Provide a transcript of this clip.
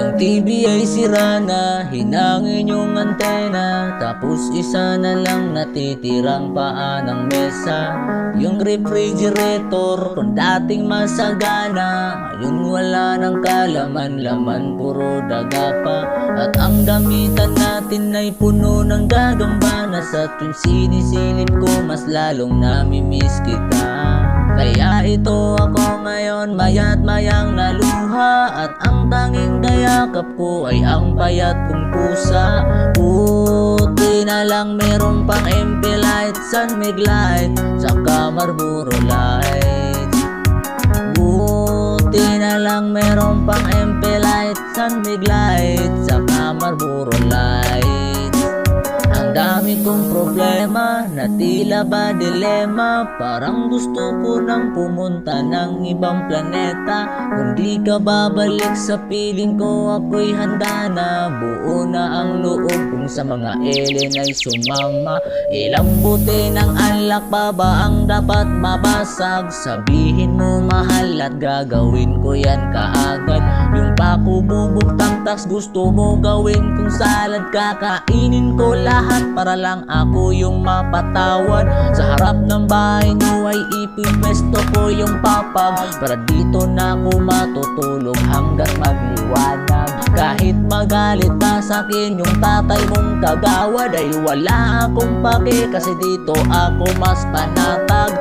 Ang TV ay sira na, hinangin yung antena, tapos isa na lang natitirang paa ng mesa. Yung refrigerator kung dating masagana, ngayon wala ng kalaman-laman, puro daga pa. At ang gamitan natin ay puno ng gagambana, sa tuwing sinisilip ko mas lalong namimiss kita. Kaya ito ako ngayon, mayat mayang naluha, at ang tanging kayakap ko ay ang payat kong pusa. Buti na lang meron pang MP light, San Mig light, saka Marlboro light. Buti na lang meron pang MP light, San Mig light, saka Marlboro light. Ang dami kong problema na tila ba dilema, parang gusto ko nang pumunta ng ibang planeta. Kung di ka babalik sa piling ko, ako'y handa na. Buo na ang loob kung sa mga alien ay sumama. Ilang buti ng alak pa ba ang dapat mabasag? Sabihin mo mahal at gagawin ko yan kaagad. Yung pakububog tamtas gusto mo gawin kung salad, kakainin ko lahat para lang ako yung mapatawad. Sa harap ng bahay nyo ay ipipwesto ko yung papag, para dito na ako matutulog hanggang magliwanag. Kahit magalit na sa'kin yung tatay mong kagawad, ay wala akong pake kasi dito ako mas panatag.